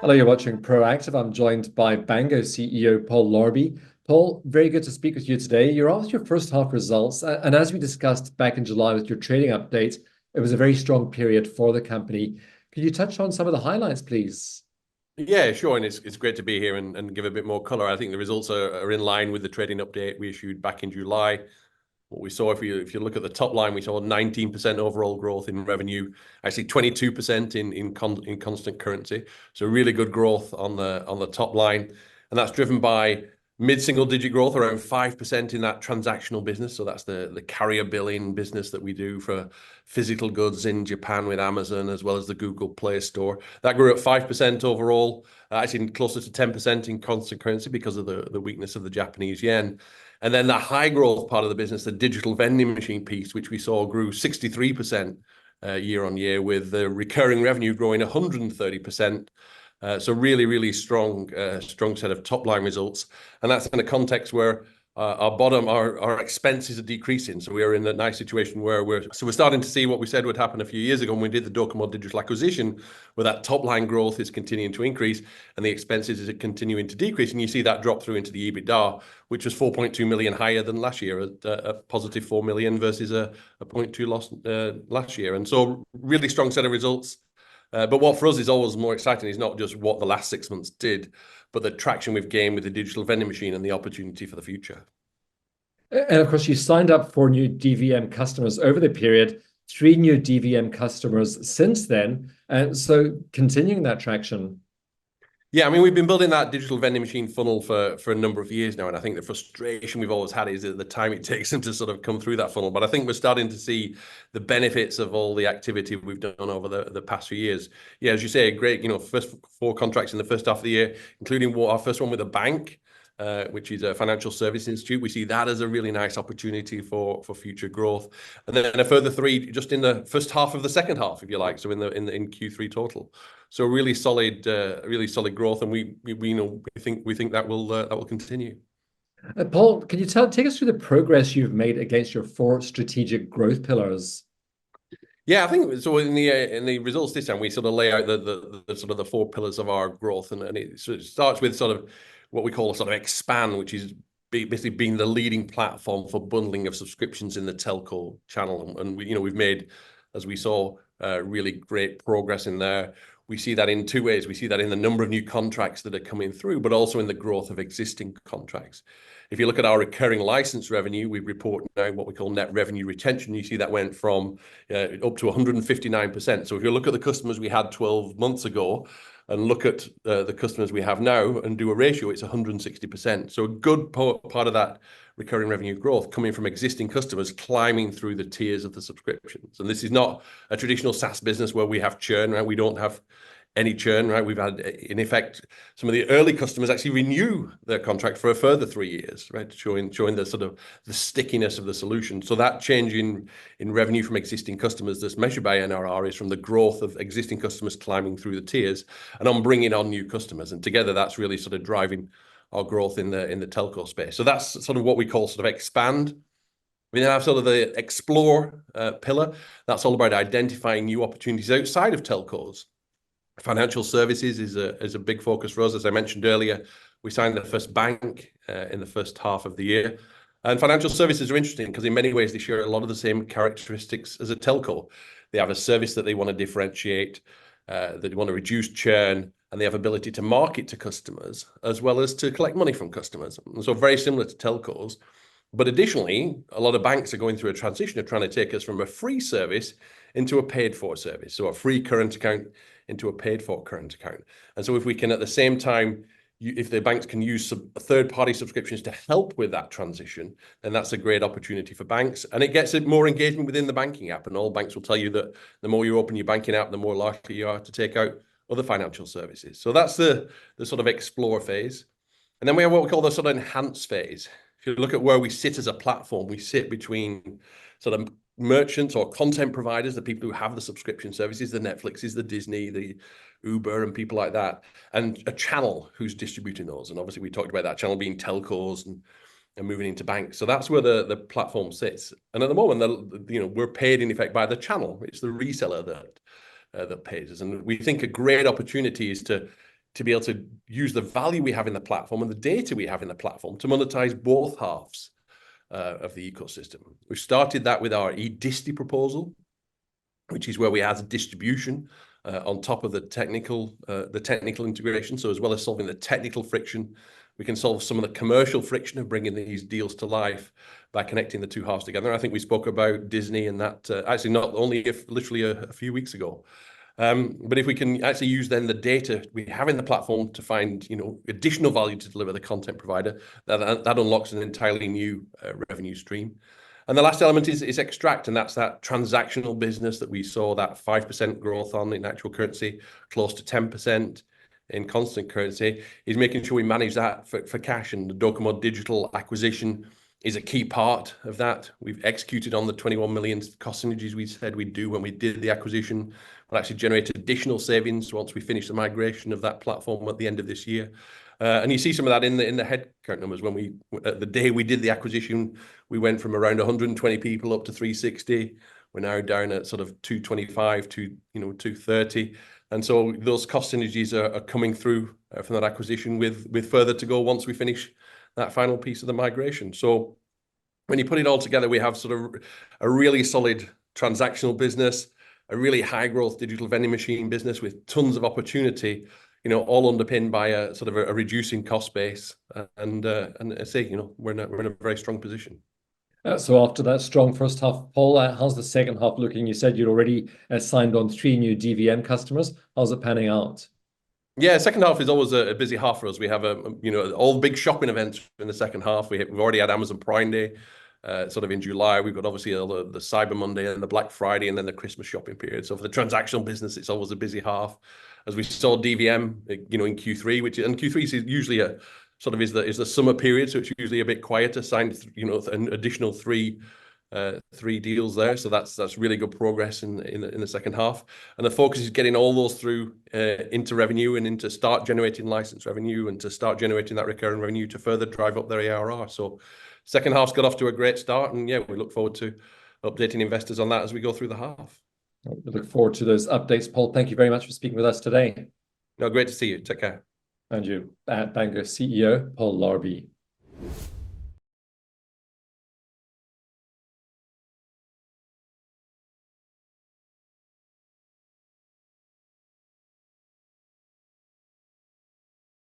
Hello, you're watching Proactive. I'm joined by Bango CEO Paul Larbey. Paul, very good to speak with you today. You're off your first half results, and as we discussed back in July with your trading update, it was a very strong period for the company. Could you touch on some of the highlights, please? Yeah, sure. And it's great to be here and give a bit more color. I think the results are in line with the trading update we issued back in July. What we saw, if you look at the top line, we saw 19% overall growth in revenue, actually 22% in constant currency. So really good growth on the top line. And that's driven by mid-single digit growth, around 5% in that transactional business. So that's the carrier billing business that we do for physical goods in Japan with Amazon, as well as the Google Play Store. That grew at 5% overall, actually closer to 10% in constant currency because of the weakness of the Japanese yen. And then the high growth part of the business, the digital vending machine piece, which we saw grew 63% year on year, with the recurring revenue growing 130%. So really strong set of top line results. And that's in a context where our expenses are decreasing. So we are in a nice situation where we're starting to see what we said would happen a few years ago when we did the DOCOMO Digital acquisition, where that top line growth is continuing to increase and the expenses are continuing to decrease. And you see that drop through into the EBITDA, which was 4.2 million higher than last year, a positive 4 million versus a 0.2 loss last year. And so really strong set of results. But what for us is always more exciting is not just what the last 6 months did, but the traction we've gained with the digital vending machine and the opportunity for the future. And of course, you signed up for new DVM customers over the period, 3 new DVM customers since then. So continuing that traction. Yeah, I mean, we've been building that digital vending machine funnel for a number of years now. And I think the frustration we've always had is the time it takes them to sort of come through that funnel. But I think we're starting to see the benefits of all the activity we've done over the past few years. Yeah, as you say, great, first 4 contracts in the first half of the year, including our first one with a bank, which is a financial service institute. We see that as a really nice opportunity for future growth. And then a further 3 just in the first half of the second half, if you like, so in Q3 total. So really solid growth, and we think that will continue. Paul, can you take us through the progress you've made against your 4 strategic growth pillars? Yeah, I think so. In the results this time, we sort of lay out the sort of the 4 pillars of our growth, and it starts with sort of what we call a sort of expand, which is basically being the leading platform for bundling of subscriptions in the telco channel. And we've made, as we saw, really great progress in there. We see that in 2 ways. We see that in the number of new contracts that are coming through, but also in the growth of existing contracts. If you look at our recurring license revenue, we report now what we call net revenue retention. You see that went from up to 159%. So if you look at the customers we had 12 months ago and look at the customers we have now and do a ratio, it's 160%. So a good part of that recurring revenue growth coming from existing customers climbing through the tiers of the subscriptions. And this is not a traditional SaaS business where we have churn, right? We don't have any churn, right? We've had, in effect, some of the early customers actually renew their contract for a further 3 years, right? Showing the sort of the stickiness of the solution. So that change in revenue from existing customers that's measured by NRR is from the growth of existing customers climbing through the tiers and on bringing on new customers. And together, that's really sort of driving our growth in the telco space. So that's sort of what we call sort of expand. We then have sort of the explore pillar. That's all about identifying new opportunities outside of telcos. Financial services is a big focus for us. As I mentioned earlier, we signed the first bank in the first half of the year. And financial services are interesting because in many ways they share a lot of the same characteristics as a telco. They have a service that they want to differentiate, that they want to reduce churn, and they have ability to market to customers as well as to collect money from customers. And so very similar to telcos. But additionally, a lot of banks are going through a transition of trying to take us from a free service into a paid for service. So a free current account into a paid for current account. And so if we can at the same time, if the banks can use third-party subscriptions to help with that transition, then that's a great opportunity for banks. And it gets more engagement within the banking app. And all banks will tell you that the more you open your banking app, the more likely you are to take out other financial services. So that's the sort of explore phase. And then we have what we call the sort of enhance phase. If you look at where we sit as a platform, we sit between sort of merchants or content providers, the people who have the subscription services, the Netflixes, the Disney, the Uber, and people like that, and a channel who's distributing those. And obviously, we talked about that channel being telcos and moving into banks. So that's where the platform sits. And at the moment, we're paid in effect by the channel. It's the reseller that pays us. And we think a great opportunity is to to be able to use the value we have in the platform and the data we have in the platform to monetize both halves of the ecosystem. We started that with our eDisti proposal, which is where we add distribution on top of the technical integration. So as well as solving the technical friction, we can solve some of the commercial friction of bringing these deals to life by connecting the two halves together. I think we spoke about Disney and that actually not only literally a few weeks ago. But if we can actually use then the data we have in the platform to find, additional value to deliver the content provider, that unlocks an entirely new revenue stream. And the last element is extract, and that's that transactional business that we saw that 5% growth on in actual currency, close to 10% in constant currency, is making sure we manage that for cash. And the DOCOMO Digital acquisition is a key part of that. We've executed on the 21 million cost synergies we said we'd do when we did the acquisition. We'll actually generate additional savings once we finish the migration of that platform at the end of this year. And you see some of that in the headcount numbers. When the day we did the acquisition, we went from around 120 people up to 360. We're now down at sort of 225 to 230. And so those cost synergies are coming through from that acquisition with further to go once we finish that final piece of the migration. So when you put it all together, we have sort of a really solid transactional business, a really high growth digital vending machine business with tons of opportunity, all underpinned by a sort of a reducing cost base. And I say, we're in a very strong position. So after that strong first half, Paul, how's the second half looking? You said you'd already signed on 3 new DVM customers. How's it panning out? Yeah, second half is always a busy half for us. We have all the big shopping events in the second half. We've already had Amazon Prime Day, sort of in July. We've got obviously the Cyber Monday and the Black Friday, and then the Christmas shopping period. So for the transactional business, it's always a busy half. As we saw DVM, in Q3, and Q3 is usually is the summer period, so it's usually a bit quieter. Signed, an additional three deals there, so that's really good progress in the second half. And the focus is getting all those through into revenue and into start generating license revenue and to start generating that recurring revenue to further drive up their ARR. So second half's got off to a great start, and we look forward to updating investors on that as we go through the half. We look forward to those updates, Paul. Thank you very much for speaking with us today. No, great to see you. Take care. And you, Bango CEO Paul Larbey.